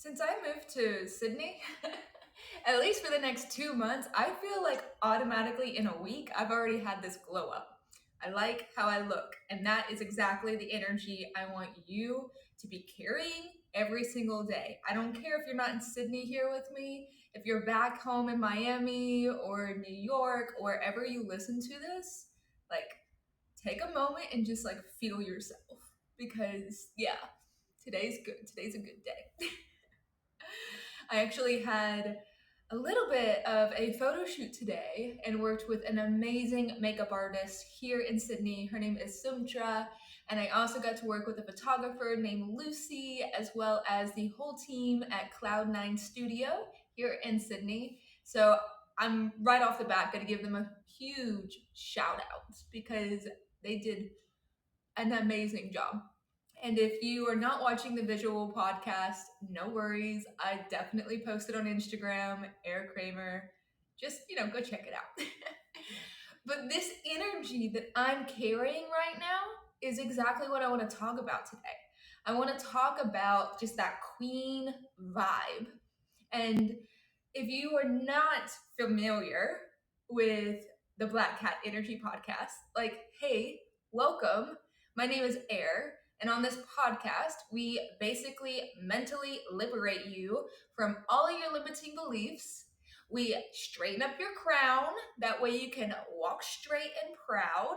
Since I moved to Sydney, at least for the next 2 months, I feel like automatically in a week, I've already had this glow up. I like how I look, and that is exactly the energy I want you to be carrying every single day. I don't care if you're not in Sydney here with me, if you're back home in Miami or New York, or wherever you listen to this, like take a moment and just like feel yourself because yeah, today's good. Today's a good day. I actually had a little bit of a photo shoot today and worked with an amazing makeup artist here in Sydney. Her name is Sumtra. And I also got to work with a photographer named Lucy, as well as the whole team at Cloud9 Studio here in Sydney. So I'm right off the bat going to give them a huge shout out because they did an amazing job. And if you are not watching the visual podcast, no worries. I definitely posted on Instagram, Air Kraehmer. Just, go check it out. But this energy that I'm carrying right now is exactly what I want to talk about today. I want to talk about just that queen vibe. And if you are not familiar with the Black Cat Energy podcast, like, hey, welcome. My name is Air. And on this podcast, we basically mentally liberate you from all of your limiting beliefs. We straighten up your crown. That way you can walk straight and proud.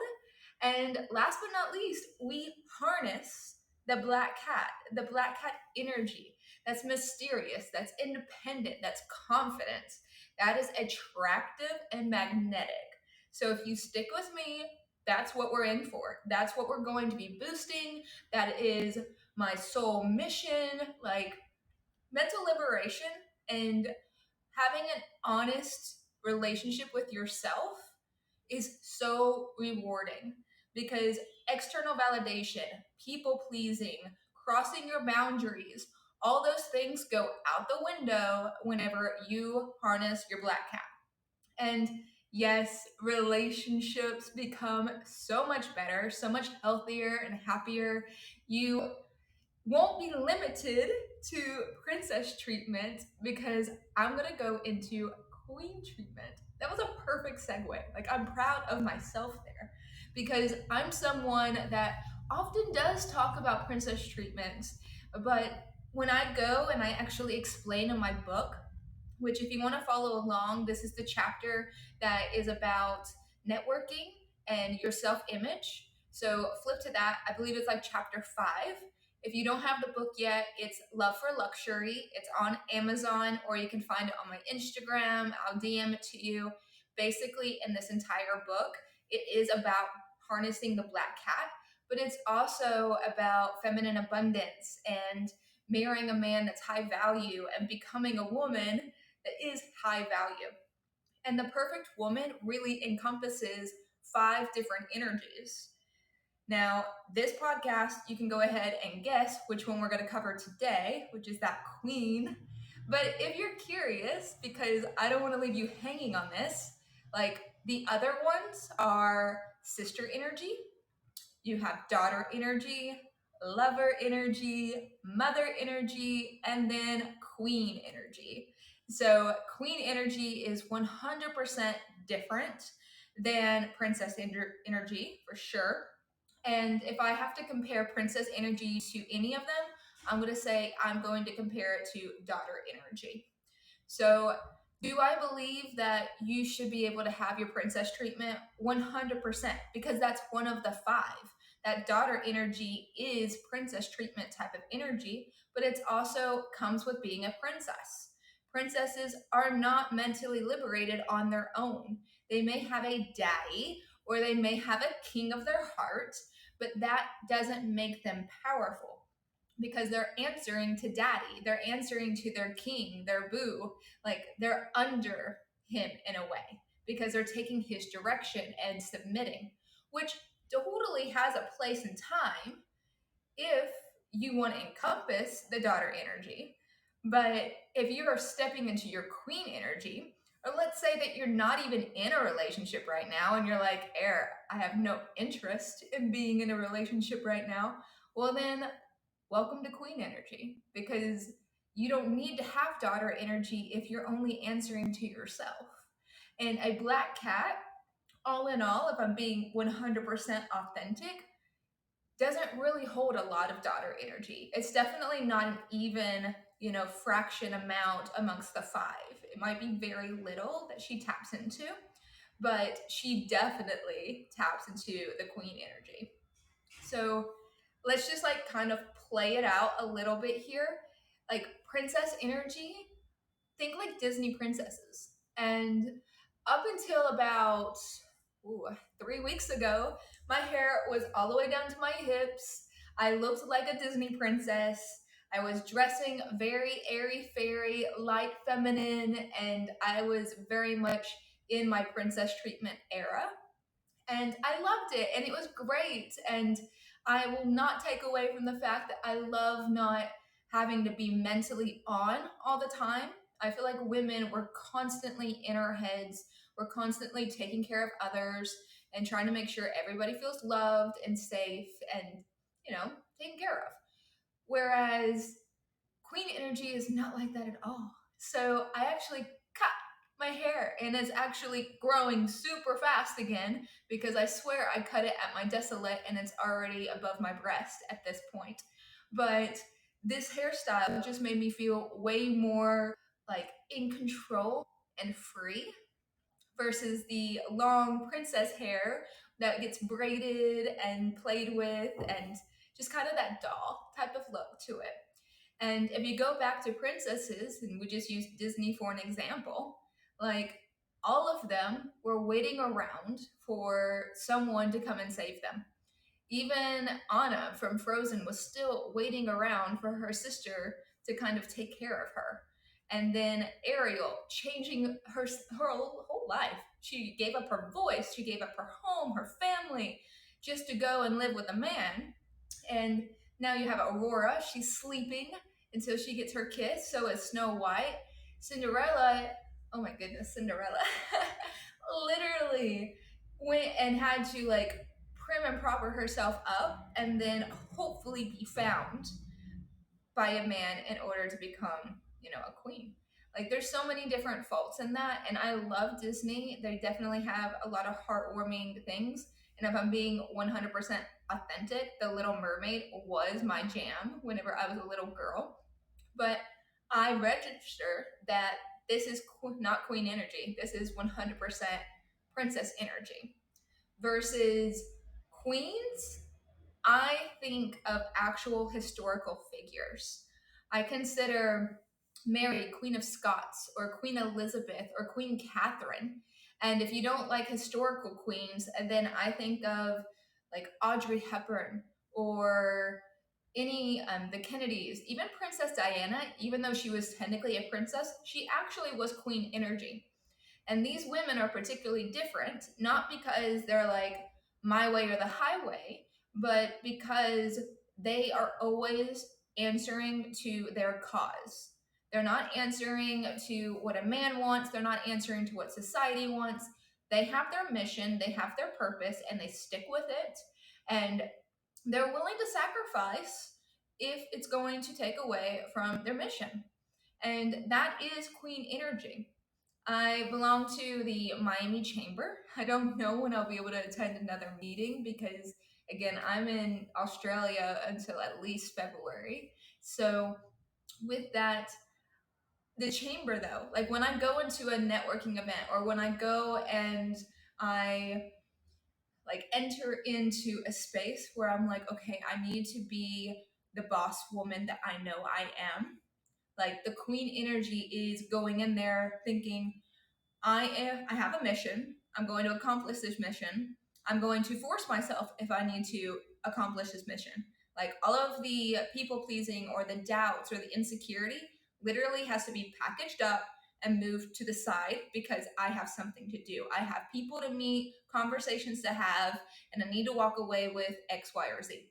And last but not least, we harness the black cat energy that's mysterious, that's independent, that's confident, that is attractive and magnetic. So if you stick with me, that's what we're in for. That's what we're going to be boosting. That is my soul mission, like mental liberation and having an honest relationship with yourself is so rewarding because external validation, people pleasing, crossing your boundaries, all those things go out the window whenever you harness your black cat. And yes, relationships become so much better, so much healthier and happier. You won't be limited to princess treatment because I'm going to go into queen treatment. That was a perfect segue. Like, I'm proud of myself there because I'm someone that often does talk about princess treatments, but when I go and I actually explain in my book, which if you want to follow along, this is the chapter that is about networking and your self-image. So flip to that. I believe it's like chapter 5. If you don't have the book yet, it's Love for Luxury. It's on Amazon, or you can find it on my Instagram. I'll DM it to you. Basically, in this entire book, it is about harnessing the black cat, but it's also about feminine abundance and marrying a man that's high value and becoming a woman that is high value. And the perfect woman really encompasses 5 different energies. Now, this podcast, you can go ahead and guess which one we're going to cover today, which is that queen. But if you're curious, because I don't want to leave you hanging on this, like the other ones are sister energy, you have daughter energy, lover energy, mother energy, and then queen energy. So, queen energy is 100% different than princess energy for sure. And if I have to compare princess energy to any of them, I'm going to say I'm going to compare it to daughter energy. So, do I believe that you should be able to have your princess treatment? 100%, because that's one of the 5. That daughter energy is princess treatment type of energy, but it also comes with being a princess. Princesses are not mentally liberated on their own. They may have a daddy or they may have a king of their heart, but that doesn't make them powerful because they're answering to daddy, they're answering to their king, their boo, like they're under him in a way because they're taking his direction and submitting, which totally has a place and time if you want to encompass the daughter energy. But if you are stepping into your queen energy, or let's say that you're not even in a relationship right now and you're like, Air, I have no interest in being in a relationship right now. Well, then welcome to queen energy because You don't need to have daughter energy if you're only answering to yourself. And a black cat, all in all, if I'm being 100% authentic, doesn't really hold a lot of daughter energy. It's definitely not an even, fraction amount amongst the five. It might be very little that she taps into, but she definitely taps into the queen energy. So let's just like kind of play it out a little bit here. Like princess energy, think like Disney princesses. And up until about ooh, 3 weeks ago, my hair was all the way down to my hips. I looked like a Disney princess. I was dressing very airy fairy, light feminine, and I was very much in my princess treatment era, and I loved it and it was great. And I will not take away from the fact that I love not having to be mentally on all the time. I feel like women were constantly in our heads, we're constantly taking care of others and trying to make sure everybody feels loved and safe and, taken care of. Whereas queen energy is not like that at all. So I actually cut my hair and it's actually growing super fast again because I swear I cut it at my desolate and it's already above my breast at this point. But this hairstyle just made me feel way more like in control and free versus the long princess hair that gets braided and played with and just kind of that doll type of look to it. And if you go back to princesses, and we just use Disney for an example, like all of them were waiting around for someone to come and save them. Even Anna from Frozen was still waiting around for her sister to kind of take care of her. And then Ariel changing her whole life. She gave up her voice, she gave up her home, her family, just to go and live with a man. And now you have Aurora. She's sleeping until she gets her kiss. So is Snow White. Cinderella, oh my goodness, Cinderella literally went and had to like prim and proper herself up and then hopefully be found by a man in order to become, a queen. Like there's so many different faults in that, and I love Disney. They definitely have a lot of heartwarming things. And if I'm being 100% authentic, The Little Mermaid was my jam whenever I was a little girl. But I register that this is not queen energy. This is 100% princess energy versus queens. I think of actual historical figures. I consider Mary Queen of Scots or Queen Elizabeth or Queen Catherine. And if you don't like historical queens, then I think of like Audrey Hepburn or any the Kennedys, even Princess Diana. Even though she was technically a princess, she actually was queen energy. And these women are particularly different, not because they're like my way or the highway, but because they are always answering to their cause. They're not answering to what a man wants, they're not answering to what society wants. They have their mission, they have their purpose, and they stick with it. And they're willing to sacrifice if it's going to take away from their mission. And that is queen energy. I belong to the Miami Chamber. I don't know when I'll be able to attend another meeting because, again, I'm in Australia until at least February. So, with that, the chamber though, like when I go into a networking event or when I go and I like enter into a space where I'm like, okay, I need to be the boss woman that I know I am. Like the queen energy is going in there thinking, I have a mission. I'm going to accomplish this mission. I'm going to force myself if I need to accomplish this mission. Like all of the people pleasing or the doubts or the insecurity literally has to be packaged up and moved to the side because I have something to do. I have people to meet, conversations to have, and I need to walk away with X, Y, or Z.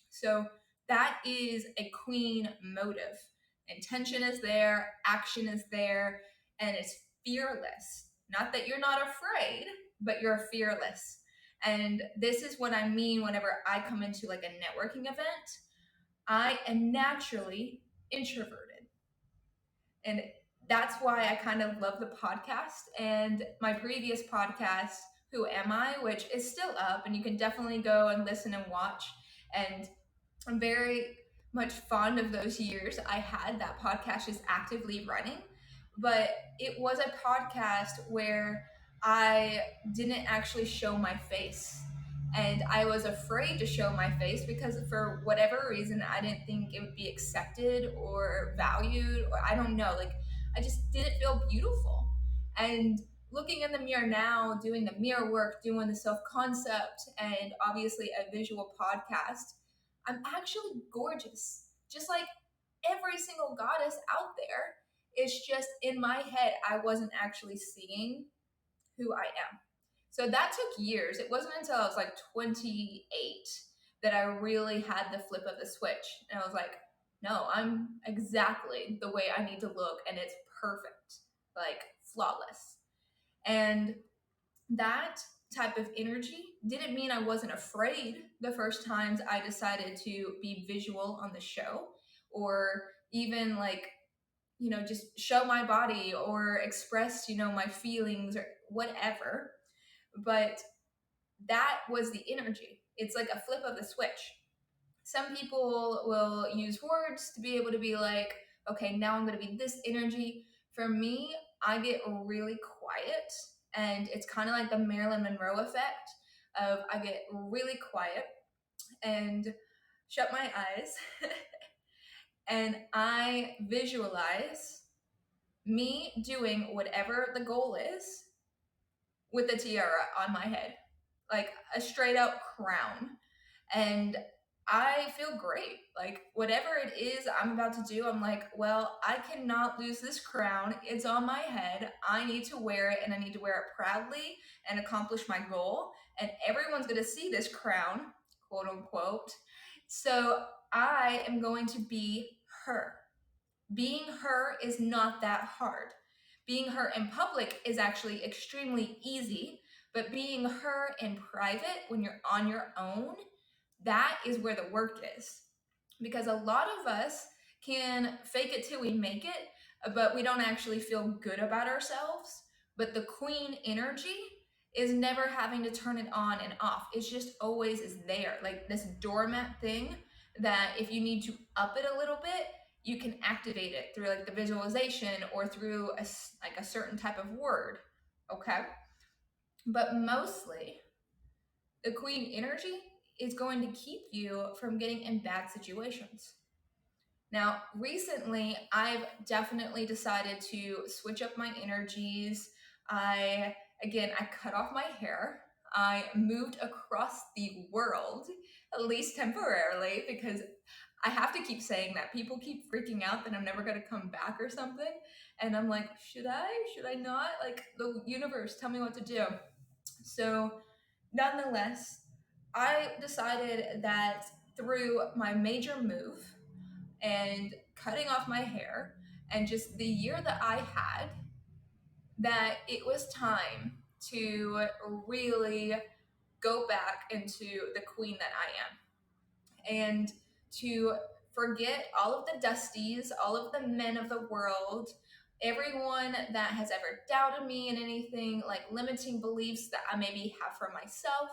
So that is a queen motive. Intention is there, action is there, and it's fearless. Not that you're not afraid, but you're fearless. And this is what I mean whenever I come into like a networking event. I am naturally introverted. And that's why I kind of love the podcast. And my previous podcast, Who Am I, which is still up, and you can definitely go and listen and watch. And I'm very much fond of those years I had. That podcast is actively running, but it was a podcast where I didn't actually show my face. And I was afraid to show my face because, for whatever reason, I didn't think it would be accepted or valued, or I don't know. Like, I just didn't feel beautiful. And looking in the mirror now, doing the mirror work, doing the self concept, and obviously a visual podcast, I'm actually gorgeous. Just like every single goddess out there. It's just in my head, I wasn't actually seeing who I am. So that took years. It wasn't until I was like 28 that I really had the flip of the switch. And I was like, no, I'm exactly the way I need to look, and it's perfect, like flawless. And that type of energy didn't mean I wasn't afraid the first times I decided to be visual on the show, or even like, just show my body or express, my feelings or whatever. But that was the energy. It's like a flip of the switch. Some people will use words to be able to be like, okay, now I'm going to be this energy. For me, I get really quiet, and it's kind of like the Marilyn Monroe effect of I get really quiet and shut my eyes and I visualize me doing whatever the goal is with the tiara on my head, like a straight up crown. And I feel great. Like, whatever it is I'm about to do, I'm like, well, I cannot lose this crown. It's on my head. I need to wear it, and I need to wear it proudly and accomplish my goal. And everyone's going to see this crown, quote unquote. So I am going to be her. Being her is not that hard. Being her in public is actually extremely easy, but being her in private when you're on your own, that is where the work is. Because a lot of us can fake it till we make it, but we don't actually feel good about ourselves. But the queen energy is never having to turn it on and off. It's just always is there, like this doormat thing that if you need to up it a little bit, you can activate it through like the visualization or through a certain type of word. Okay. But mostly the queen energy is going to keep you from getting in bad situations. Now, recently, I've definitely decided to switch up my energies. I cut off my hair. I moved across the world, at least temporarily, because I have to keep saying that. People keep freaking out that I'm never going to come back or something. And I'm like, should I? Should I not? Like, the universe, tell me what to do. So, nonetheless, I decided that through my major move and cutting off my hair and just the year that I had, that it was time to really go back into the queen that I am, and to forget all of the dusties, all of the men of the world, everyone that has ever doubted me in anything, like limiting beliefs that I maybe have for myself,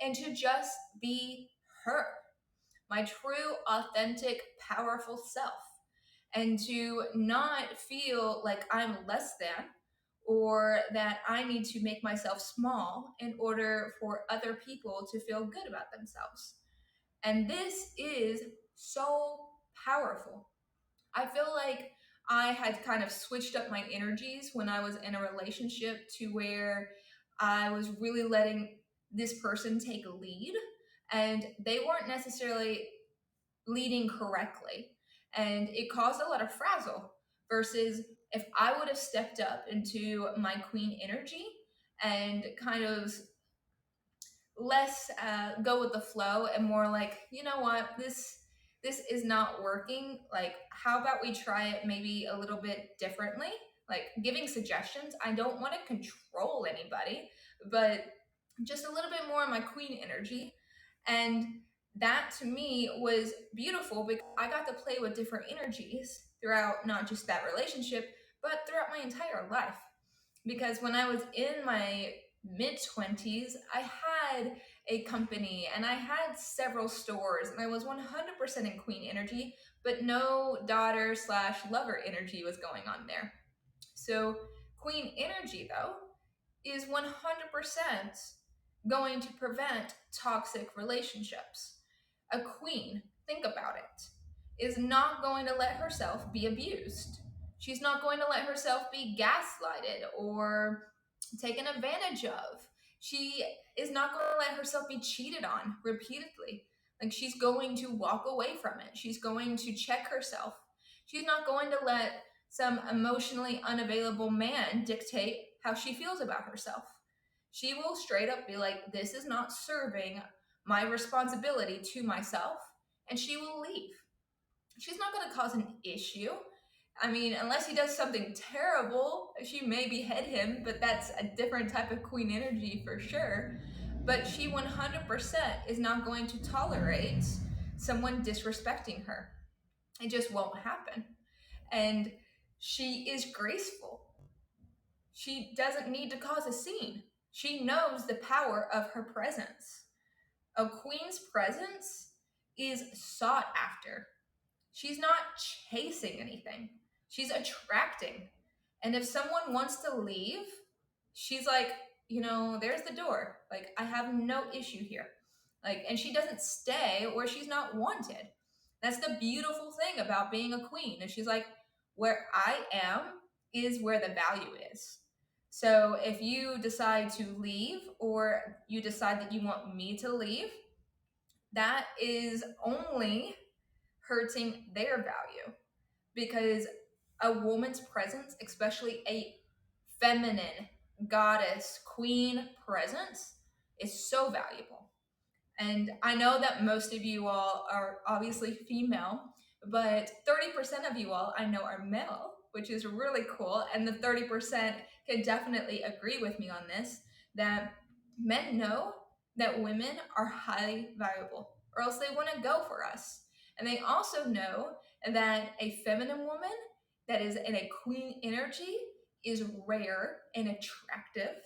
and to just be her, my true, authentic, powerful self, and to not feel like I'm less than or that I need to make myself small in order for other people to feel good about themselves. And this is so powerful. I feel like I had kind of switched up my energies when I was in a relationship to where I was really letting this person take a lead, and they weren't necessarily leading correctly. And it caused a lot of frazzle versus if I would have stepped up into my queen energy and kind of less go with the flow and more like, you know what, this is not working. Like, how about we try it maybe a little bit differently? Like giving suggestions. I don't want to control anybody, but just a little bit more of my queen energy. And That to me was beautiful because I got to play with different energies throughout not just that relationship, but throughout my entire life. Because when I was in my mid 20s, I had a company and I had several stores and I was 100% in queen energy, but no daughter slash lover energy was going on there. So, queen energy, though, is 100% going to prevent toxic relationships. A queen, think about it, is not going to let herself be abused. She's not going to let herself be gaslighted or taken advantage of. She is not going to let herself be cheated on repeatedly. Like, she's going to walk away from it. She's going to check herself. She's not going to let some emotionally unavailable man dictate how she feels about herself. She will straight up be like, this is not serving my responsibility to myself, and she will leave. She's not going to cause an issue. I mean, unless he does something terrible, she may behead him, but that's a different type of queen energy for sure. But she 100% is not going to tolerate someone disrespecting her. It just won't happen. And she is graceful. She doesn't need to cause a scene. She knows the power of her presence. A queen's presence is sought after. She's not chasing anything, she's attracting. And if someone wants to leave, she's like, there's the door. Like, I have no issue here. Like, and she doesn't stay where she's not wanted. That's the beautiful thing about being a queen. And she's like, where I am is where the value is. So if you decide to leave or you decide that you want me to leave, that is only hurting their value, because a woman's presence, especially a feminine goddess queen presence, is so valuable. And I know that most of you all are obviously female, but 30% of you all I know are male, which is really cool. And the 30% can definitely agree with me on this, that men know that women are highly valuable, or else they wouldn't go for us. And they also know that a feminine woman that is in a queen energy is rare and attractive.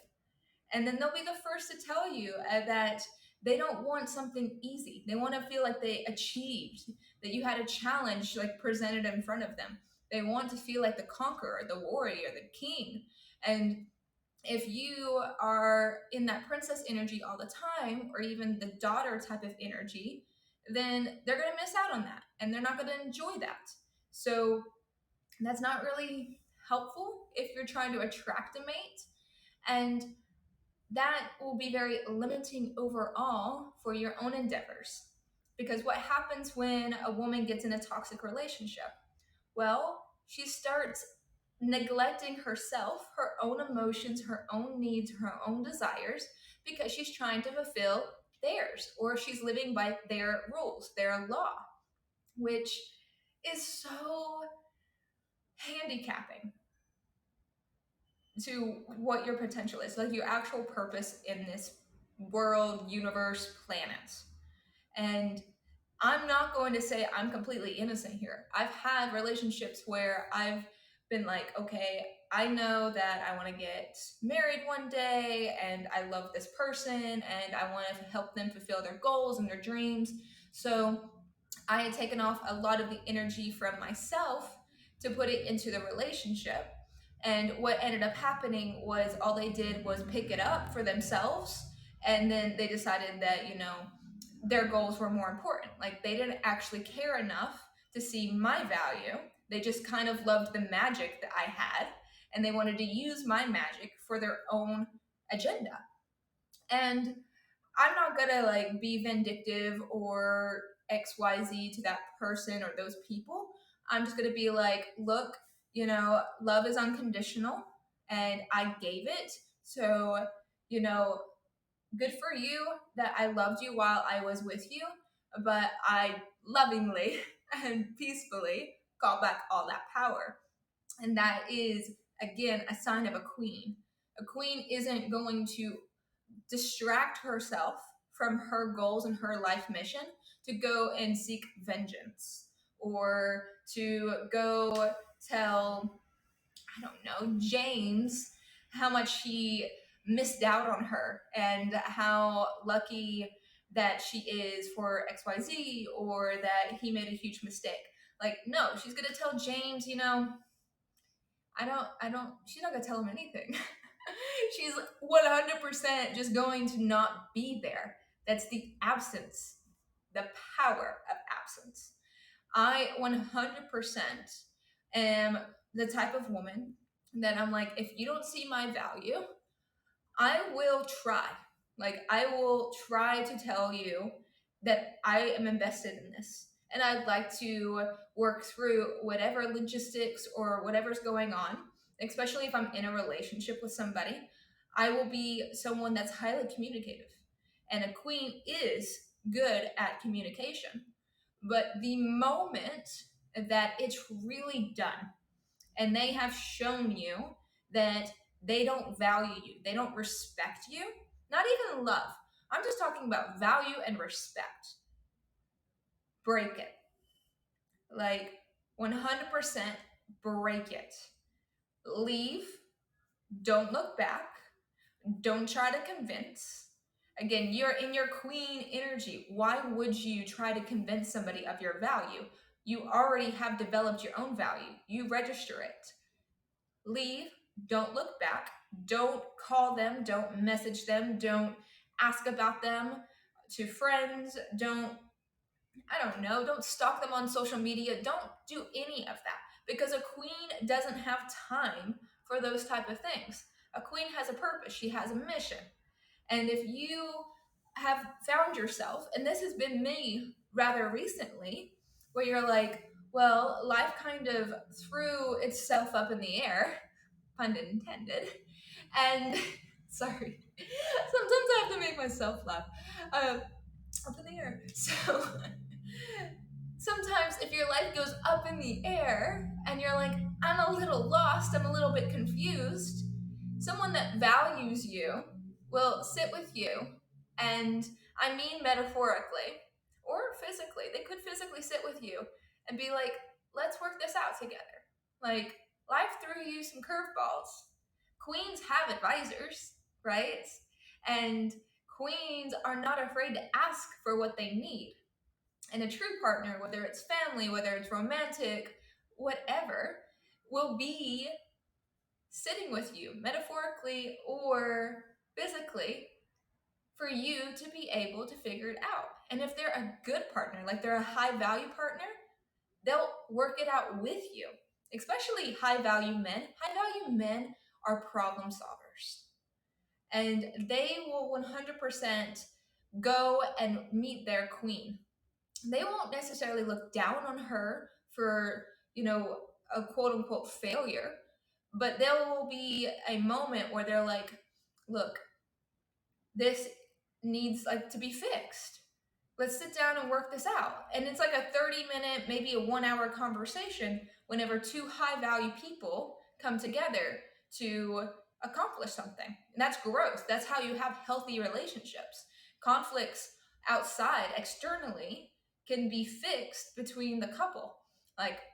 And then they'll be the first to tell you that they don't want something easy. They want to feel like they achieved, that you had a challenge like presented in front of them. They want to feel like the conqueror, the warrior, the king. And if you are in that princess energy all the time, or even the daughter type of energy, then they're going to miss out on that and they're not going to enjoy that. So that's not really helpful if you're trying to attract a mate. And that will be very limiting overall for your own endeavors. Because what happens when a woman gets in a toxic relationship? Well, she starts neglecting herself, her own emotions, her own needs, her own desires, because she's trying to fulfill theirs, or she's living by their rules, their law, which is so handicapping to what your potential is, like your actual purpose in this world, universe, planet. And I'm not going to say I'm completely innocent here. I've had relationships where I've been like, okay, I know that I want to get married one day and I love this person and I want to help them fulfill their goals and their dreams. So I had taken off a lot of the energy from myself to put it into the relationship. And what ended up happening was all they did was pick it up for themselves. And then they decided that, their goals were more important. Like, they didn't actually care enough to see my value. They just kind of loved the magic that I had. And they wanted to use my magic for their own agenda. And I'm not gonna like be vindictive or XYZ to that person or those people. I'm just gonna be like, look, love is unconditional and I gave it. So, you know, good for you that I loved you while I was with you, but I lovingly and peacefully got back all that power. And that is, again, a sign of a queen. A queen isn't going to distract herself from her goals and her life mission to go and seek vengeance or to go tell, I don't know, James how much he missed out on her and how lucky that she is for XYZ or that he made a huge mistake. Like, no, she's gonna tell James, she's not gonna tell him anything. She's 100% just going to not be there. That's the absence, the power of absence. I 100% am the type of woman that I'm like, if you don't see my value, I will try. Like, I will try to tell you that I am invested in this. And I'd like to work through whatever logistics or whatever's going on, especially if I'm in a relationship with somebody. I will be someone that's highly communicative. And a queen is good at communication. But the moment that it's really done and they have shown you that they don't value you, they don't respect you, not even love, I'm just talking about value and respect, break it. Like 100% break it. Leave, don't look back, don't try to convince. Again, you're in your queen energy. Why would you try to convince somebody of your value? You already have developed your own value. You register it. Leave, don't look back, don't call them, don't message them, don't ask about them to friends, don't stalk them on social media, don't do any of that, because a queen doesn't have time for those type of things. A queen has a purpose, she has a mission. And if you have found yourself, and this has been me rather recently, where you're like, well, life kind of threw itself up in the air, pun intended, and sorry, sometimes I have to make myself laugh, up in the air. So sometimes if your life goes up in the air and you're like, I'm a little lost, I'm a little bit confused, someone that values you will sit with you, and I mean metaphorically or physically. They could physically sit with you and be like, let's work this out together. Like, life threw you some curveballs. Queens have advisors, right? And queens are not afraid to ask for what they need. And a true partner, whether it's family, whether it's romantic, whatever, will be sitting with you metaphorically or physically for you to be able to figure it out. And if they're a good partner, like they're a high value partner, they'll work it out with you. Especially high value men. High value men are problem solvers. And they will 100% go and meet their queen. They won't necessarily look down on her for, a quote unquote failure, but there will be a moment where they're like, look, this needs like to be fixed. Let's sit down and work this out. And it's like a 30-minute, maybe a 1-hour conversation whenever two high value people come together to accomplish something. And that's growth. That's how you have healthy relationships. Conflicts outside, externally, can be fixed between the couple.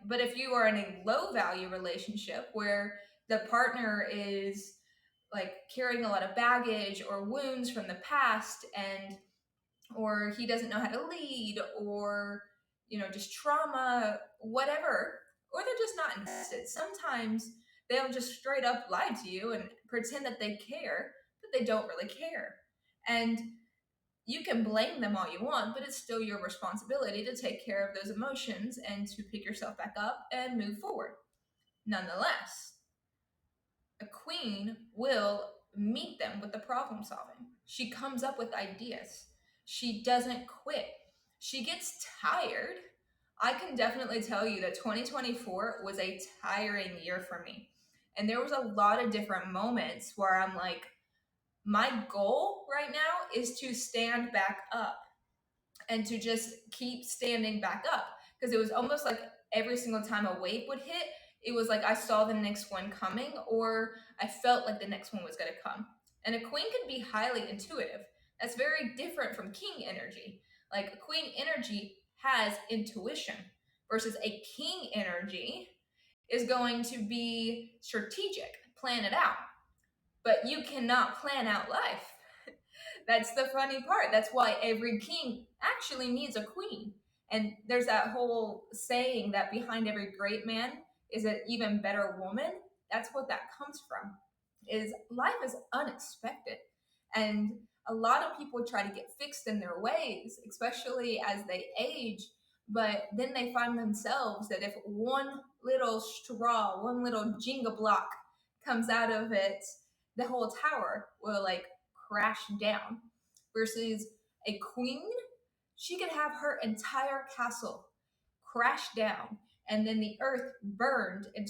But if you are in a low value relationship where the partner is like carrying a lot of baggage or wounds from the past, or he doesn't know how to lead, or just trauma, whatever, or they're just not invested. Sometimes they'll just straight up lie to you and pretend that they care, but they don't really care. And you can blame them all you want, but it's still your responsibility to take care of those emotions and to pick yourself back up and move forward. Nonetheless, a queen will meet them with the problem solving. She comes up with ideas. She doesn't quit. She gets tired. I can definitely tell you that 2024 was a tiring year for me. And there was a lot of different moments where I'm like, my goal right now is to stand back up and to just keep standing back up. Because it was almost like every single time a wave would hit, it was like I saw the next one coming, or I felt like the next one was going to come. And a queen can be highly intuitive. That's very different from king energy. Like a queen energy has intuition versus a king energy is going to be strategic, plan it out. But you cannot plan out life. That's the funny part. That's why every king actually needs a queen. And there's that whole saying that behind every great man is an even better woman. That's what that comes from. Is life is unexpected. And a lot of people try to get fixed in their ways, especially as they age. But then they find themselves that if one little straw, one little Jenga block comes out of it, the whole tower will like crash down. Versus a queen, she could have her entire castle crash down, and then the earth burned and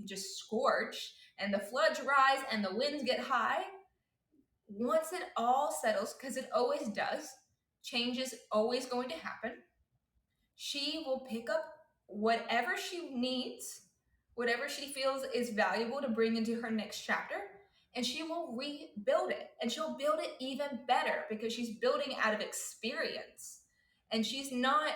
just scorched, and the floods rise and the winds get high. Once it all settles, because it always does, change is always going to happen. She will pick up whatever she needs, whatever she feels is valuable to bring into her next chapter, and she will rebuild it. And she'll build it even better because she's building out of experience. And she's not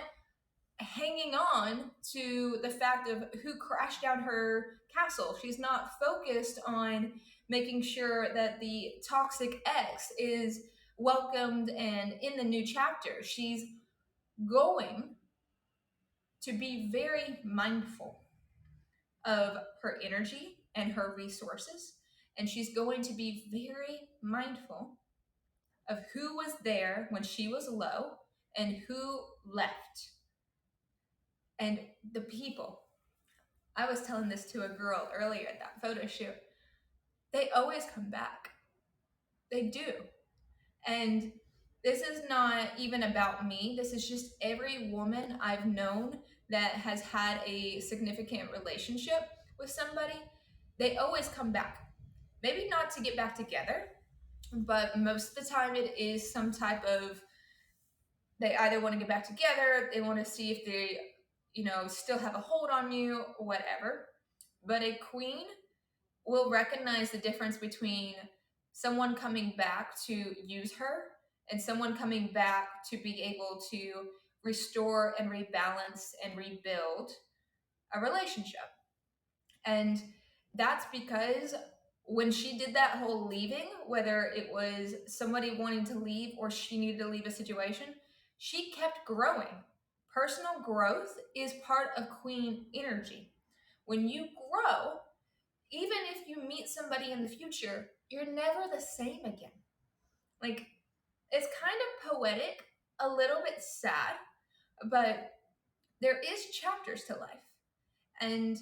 hanging on to the fact of who crashed down her castle. She's not focused on making sure that the toxic ex is welcomed and in the new chapter. She's going to be very mindful of her energy and her resources. And she's going to be very mindful of who was there when she was low and who left. And the people. I was telling this to a girl earlier at that photo shoot. They always come back. They do. And this is not even about me. This is just every woman I've known that has had a significant relationship with somebody. They always come back. Maybe not to get back together, but most of the time it is some type of, they either want to get back together, they want to see if they, still have a hold on you, whatever. But a queen will recognize the difference between someone coming back to use her and someone coming back to be able to restore and rebalance and rebuild a relationship. And that's because when she did that whole leaving, whether it was somebody wanting to leave or she needed to leave a situation, she kept growing. Personal growth is part of queen energy. When you grow, even if you meet somebody in the future, you're never the same again. Like, it's kind of poetic, a little bit sad, but there is chapters to life. And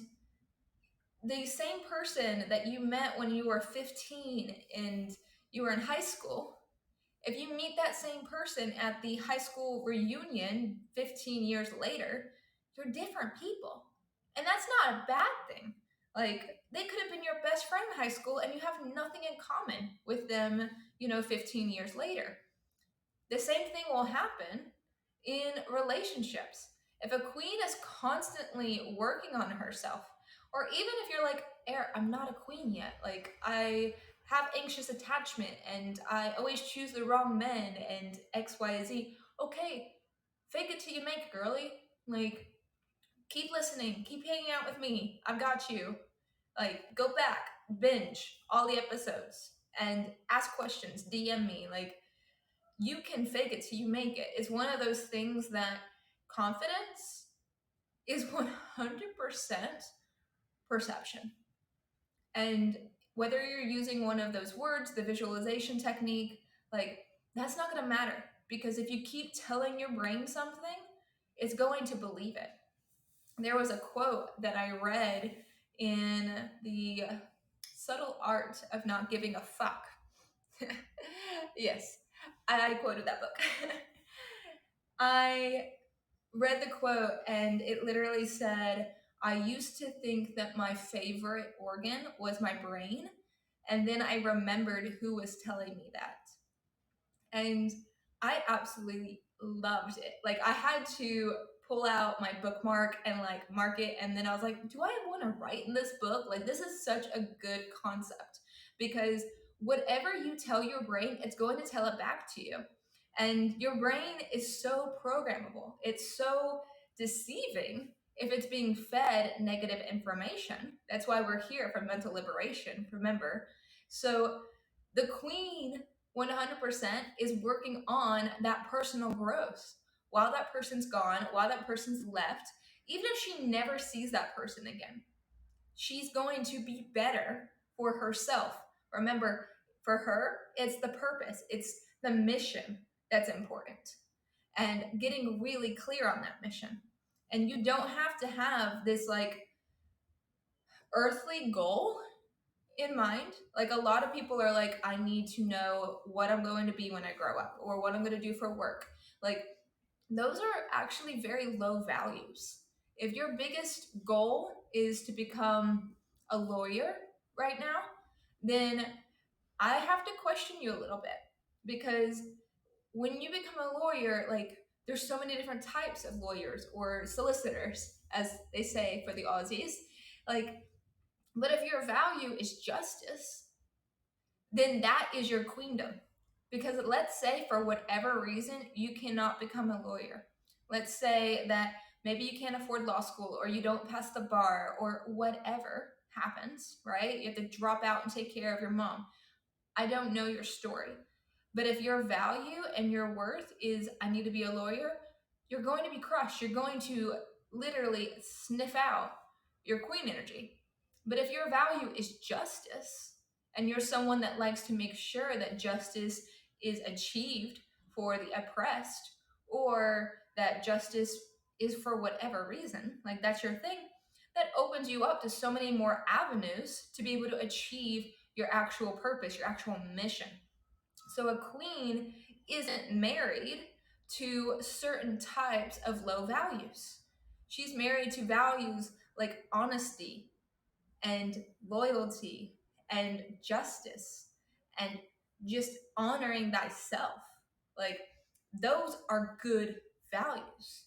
the same person that you met when you were 15 and you were in high school, if you meet that same person at the high school reunion 15 years later, you're different people. And that's not a bad thing. Like, they could have been your best friend in high school and you have nothing in common with them, 15 years later. The same thing will happen in relationships. If a queen is constantly working on herself, or even if you're like, Air, I'm not a queen yet. Like, I have anxious attachment and I always choose the wrong men and X, Y, Z. Okay, fake it till you make it, girly. Like, keep listening, keep hanging out with me. I've got you. Like, go back, binge all the episodes and ask questions, DM me. Like, you can fake it till you make it. It's one of those things that confidence is 100% perception. And whether you're using one of those words, the visualization technique, like, that's not going to matter, because if you keep telling your brain something, it's going to believe it. There was a quote that I read in The Subtle Art of Not Giving a Fuck. Yes, I quoted that book. I read the quote and it literally said, I used to think that my favorite organ was my brain, and then I remembered who was telling me that. And I absolutely loved it. Like, I had to pull out my bookmark and like mark it, and then I was like, do I want to write in this book? Like, this is such a good concept, because whatever you tell your brain, it's going to tell it back to you. And your brain is so programmable, it's so deceiving if it's being fed negative information. That's why we're here for mental liberation, remember? So the queen 100% is working on that personal growth. While that person's gone, while that person's left, even if she never sees that person again, she's going to be better for herself. Remember, for her, it's the purpose, it's the mission that's important, and getting really clear on that mission. And you don't have to have this like earthly goal in mind. Like a lot of people are like, I need to know what I'm going to be when I grow up or what I'm going to do for work. Like those are actually very low values. If your biggest goal is to become a lawyer right now, then I have to question you a little bit, because when you become a lawyer, like there's so many different types of lawyers or solicitors, as they say for the Aussies. Like, but if your value is justice, then that is your queendom. Because let's say for whatever reason you cannot become a lawyer. Let's say that maybe you can't afford law school or you don't pass the bar or whatever happens, right? You have to drop out and take care of your mom. I don't know your story. But if your value and your worth is, I need to be a lawyer, you're going to be crushed. You're going to literally sniff out your queen energy. But if your value is justice and you're someone that likes to make sure that justice is achieved for the oppressed, or that justice is for whatever reason, like that's your thing, that opens you up to so many more avenues to be able to achieve your actual purpose, your actual mission. So a queen isn't married to certain types of low values. She's married to values like honesty and loyalty and justice and just honoring thyself. Like those are good values.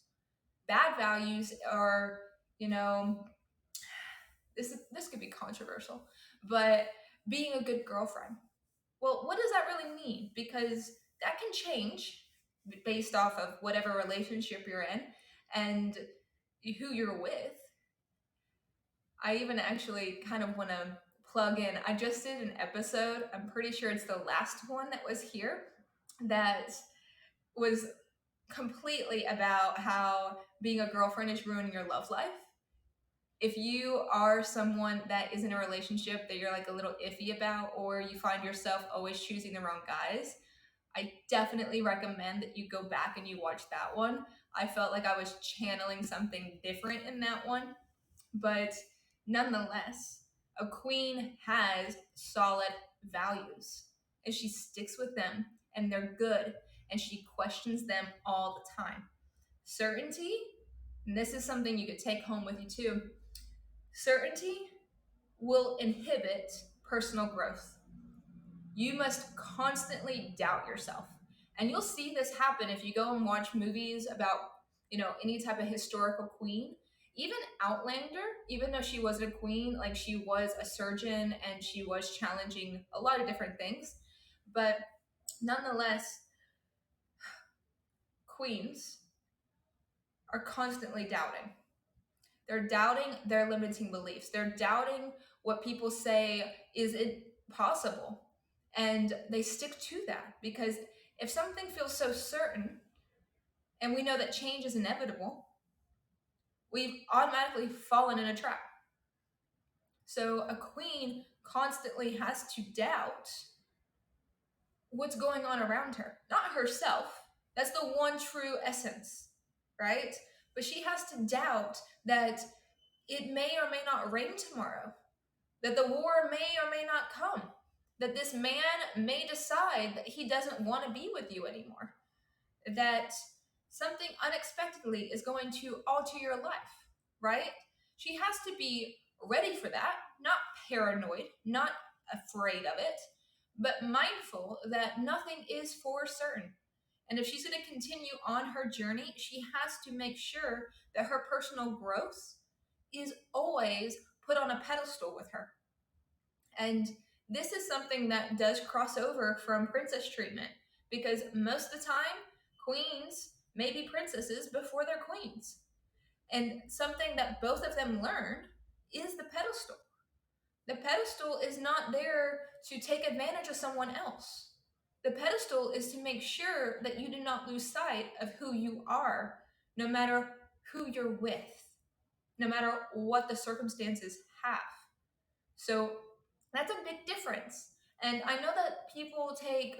Bad values are, you know, this could be controversial, but being a good girlfriend. Well, what does that really mean? Because that can change based off of whatever relationship you're in and who you're with. I even actually kind of want to plug in. I just did an episode, I'm pretty sure it's the last one that was here, that was completely about how being a girlfriend is ruining your love life. If you are someone that is in a relationship that you're like a little iffy about, or you find yourself always choosing the wrong guys, I definitely recommend that you go back and you watch that one. I felt like I was channeling something different in that one. But nonetheless, a queen has solid values and she sticks with them and they're good and she questions them all the time. Certainty, and this is something you could take home with you too, certainty will inhibit personal growth. You must constantly doubt yourself. And you'll see this happen if you go and watch movies about, any type of historical queen. Even Outlander, even though she wasn't a queen, like she was a surgeon and she was challenging a lot of different things. But nonetheless, queens are constantly doubting. They're doubting their limiting beliefs. They're doubting what people say is it possible. And they stick to that because if something feels so certain and we know that change is inevitable, we've automatically fallen in a trap. So a queen constantly has to doubt what's going on around her, not herself. That's the one true essence, right? But she has to doubt that it may or may not rain tomorrow, that the war may or may not come, that this man may decide that he doesn't want to be with you anymore, that something unexpectedly is going to alter your life, right? She has to be ready for that, not paranoid, not afraid of it, but mindful that nothing is for certain. And if she's going to continue on her journey, she has to make sure that her personal growth is always put on a pedestal with her. And this is something that does cross over from princess treatment because most of the time, queens may be princesses before they're queens. And something that both of them learn is the pedestal. The pedestal is not there to take advantage of someone else. The pedestal is to make sure that you do not lose sight of who you are, no matter who you're with, no matter what the circumstances have. So that's a big difference. And I know that people take,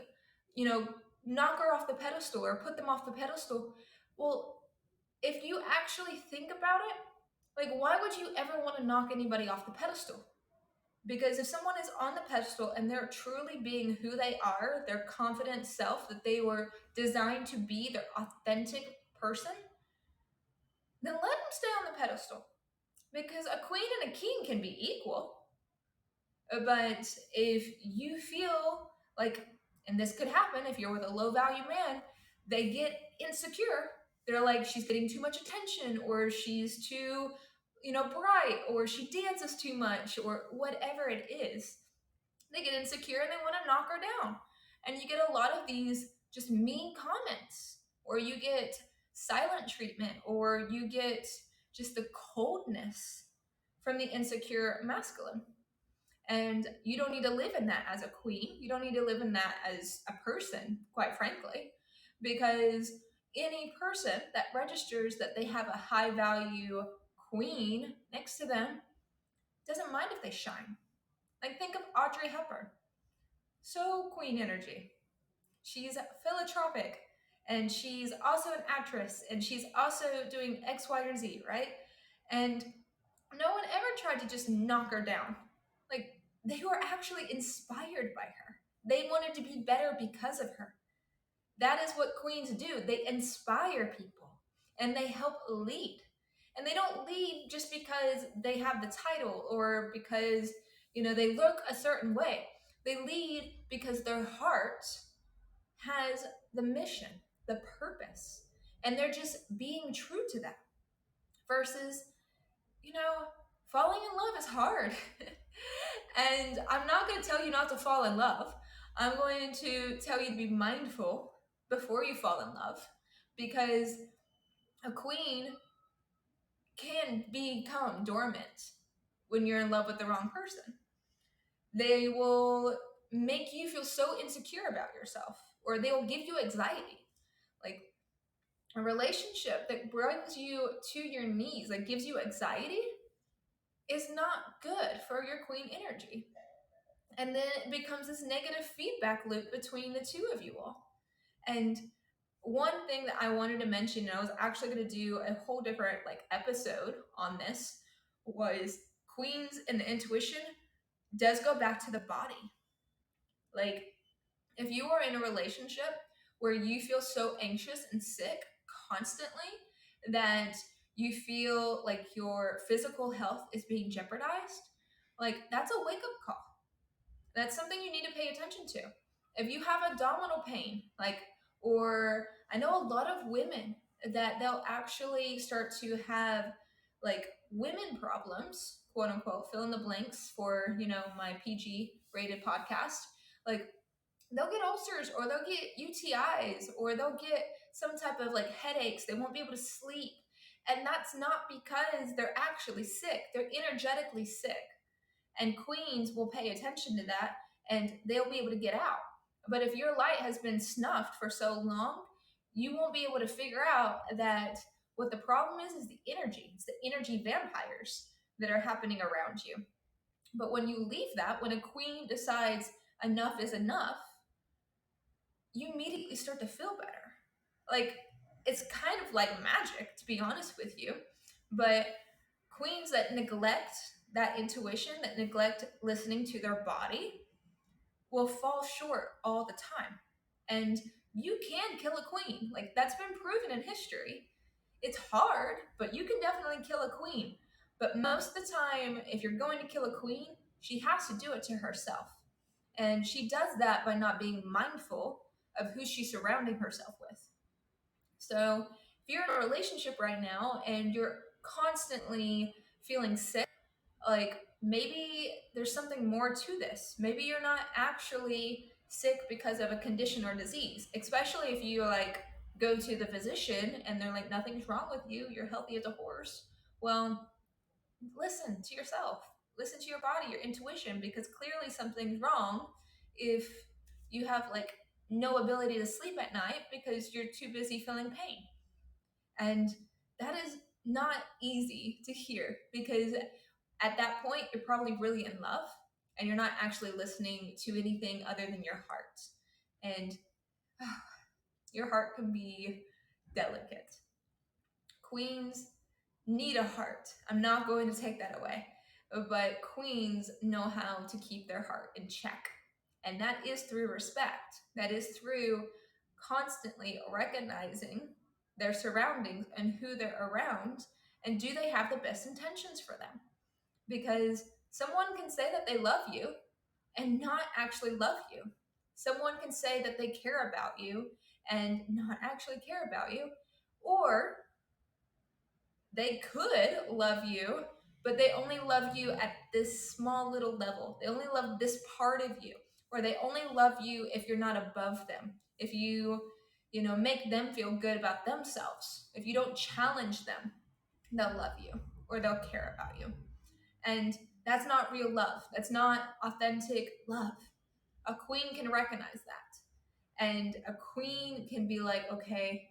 you know, knock her off the pedestal or put them off the pedestal. Well, if you actually think about it, like, why would you ever want to knock anybody off the pedestal? Because if someone is on the pedestal and they're truly being who they are, their confident self that they were designed to be, their authentic person, then let them stay on the pedestal. Because a queen and a king can be equal. But if you feel like, and this could happen if you're with a low value man, they get insecure. They're like, she's getting too much attention, or she's too, bright, or she dances too much, or whatever it is. They get insecure and they want to knock her down. And you get a lot of these just mean comments, or you get silent treatment, or you get just the coldness from the insecure masculine. And you don't need to live in that as a queen. You don't need to live in that as a person, quite frankly, because any person that registers that they have a high value queen next to them doesn't mind if they shine. Like, think of Audrey Hepburn. So queen energy. She's philanthropic, and she's also an actress, and she's also doing X, Y, or Z, right? And no one ever tried to just knock her down. Like, they were actually inspired by her. They wanted to be better because of her. That is what queens do. They inspire people and they help lead. And they don't lead just because they have the title or because, they look a certain way. They lead because their heart has the mission, the purpose, and they're just being true to that. Versus, falling in love is hard. And I'm not going to tell you not to fall in love. I'm going to tell you to be mindful before you fall in love, because a queen can become dormant when you're in love with the wrong person. They will make you feel so insecure about yourself, or they will give you anxiety. Like, a relationship that brings you to your knees, that gives you anxiety, is not good for your queen energy. And then it becomes this negative feedback loop between the two of you all. And one thing that I wanted to mention, and I was actually going to do a whole different episode on this, was queens and the intuition does go back to the body. Like, if you are in a relationship where you feel so anxious and sick constantly that you feel like your physical health is being jeopardized, that's a wake-up call. That's something you need to pay attention to. If you have abdominal pain, or I know a lot of women that they'll actually start to have women problems, quote unquote, fill in the blanks for, my PG rated podcast. They'll get ulcers, or they'll get UTIs, or they'll get some type of headaches. They won't be able to sleep. And that's not because they're actually sick. They're energetically sick. And queens will pay attention to that, and they'll be able to get out. But if your light has been snuffed for so long, you won't be able to figure out that what the problem is the energy. It's the energy vampires that are happening around you. But when you leave that, when a queen decides enough is enough, you immediately start to feel better. It's kind of like magic, to be honest with you. But queens that neglect that intuition, that neglect listening to their body, will fall short all the time. And you can kill a queen. That's been proven in history. It's hard, but you can definitely kill a queen. But most of the time, if you're going to kill a queen, she has to do it to herself. And she does that by not being mindful of who she's surrounding herself with. So if you're in a relationship right now and you're constantly feeling sick, maybe there's something more to this. Maybe you're not actually sick because of a condition or disease, especially if you like go to the physician and they're like, nothing's wrong with you, you're healthy as a horse. Well, listen to yourself, listen to your body, your intuition, because clearly something's wrong if you have like no ability to sleep at night because you're too busy feeling pain. And that is not easy to hear, because at that point you're probably really in love and you're not actually listening to anything other than your heart. And your heart can be delicate. Queens need a heart. I'm not going to take that away. But queens know how to keep their heart in check. And that is through respect. That is through constantly recognizing their surroundings and who they're around, and do they have the best intentions for them? Because someone can say that they love you and not actually love you. Someone can say that they care about you and not actually care about you. Or they could love you, but they only love you at this small little level. They only love this part of you, or they only love you if you're not above them. If you make them feel good about themselves. If you don't challenge them, they'll love you or they'll care about you. And that's not real love. That's not authentic love. A queen can recognize that. And a queen can be like, okay,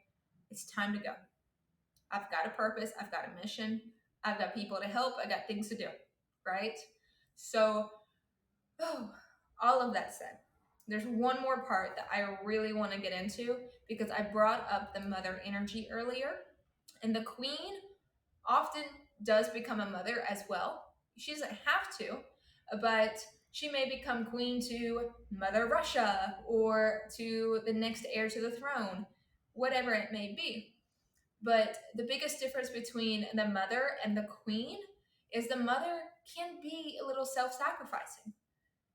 it's time to go. I've got a purpose, I've got a mission, I've got people to help, I got things to do, right? So, all of that said, there's one more part that I really want to get into, because I brought up the mother energy earlier, and the queen often does become a mother as well. She doesn't have to, but she may become queen to Mother Russia or to the next heir to the throne, whatever it may be. But the biggest difference between the mother and the queen is the mother can be a little self sacrificing.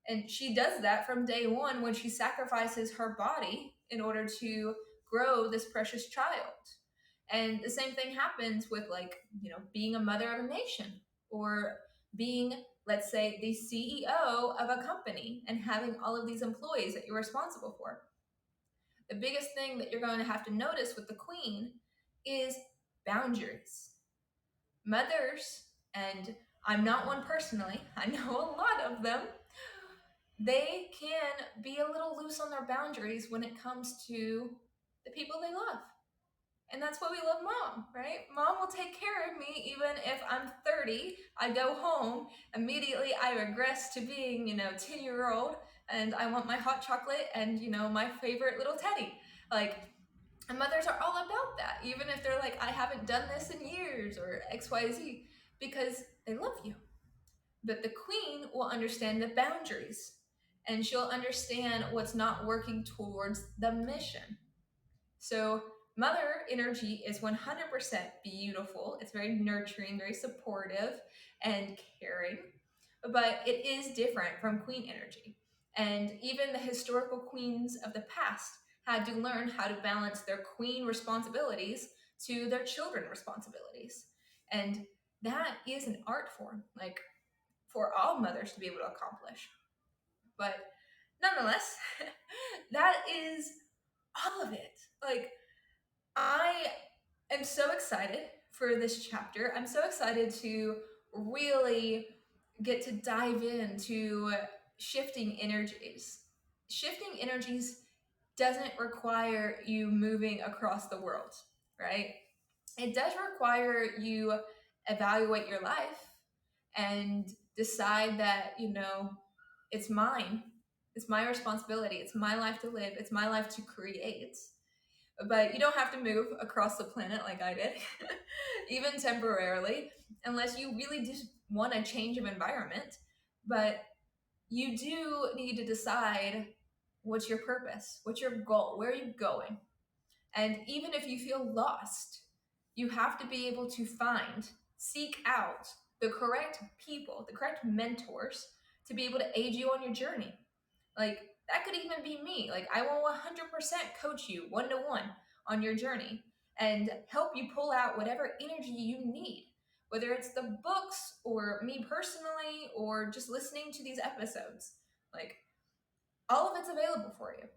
And she does that from day one when she sacrifices her body in order to grow this precious child. And the same thing happens with, like, being a mother of a nation, or being, let's say, the CEO of a company and having all of these employees that you're responsible for. The biggest thing that you're going to have to notice with the queen is boundaries. Mothers, and I'm not one personally, I know a lot of them, they can be a little loose on their boundaries when it comes to the people they love. And that's why we love mom, right? Mom will take care of me even if I'm 30. I go home, immediately I regress to being, 10-year-old, and I want my hot chocolate and, my favorite little teddy. Like, and mothers are all about that, even if they're like, I haven't done this in years or XYZ, because they love you. But the queen will understand the boundaries, and she'll understand what's not working towards the mission. So mother energy is 100% beautiful. It's very nurturing, very supportive, and caring. But it is different from queen energy. And even the historical queens of the past had to learn how to balance their queen responsibilities to their children responsibilities. And that is an art form, like, for all mothers to be able to accomplish. But nonetheless, that is all of it. Like, I am so excited for this chapter. I'm so excited to really get to dive into shifting energies. Shifting energies doesn't require you moving across the world, right? It does require you evaluate your life and decide that, it's mine. It's my responsibility. It's my life to live. It's my life to create. But you don't have to move across the planet like I did, even temporarily, unless you really just want a change of environment. But you do need to decide, what's your purpose? What's your goal? Where are you going? And even if you feel lost, you have to be able to seek out the correct people, the correct mentors to be able to aid you on your journey. Like, that could even be me. Like, I will 100% coach you one-to-one on your journey and help you pull out whatever energy you need, whether it's the books or me personally or just listening to these episodes. Like, all of it's available for you.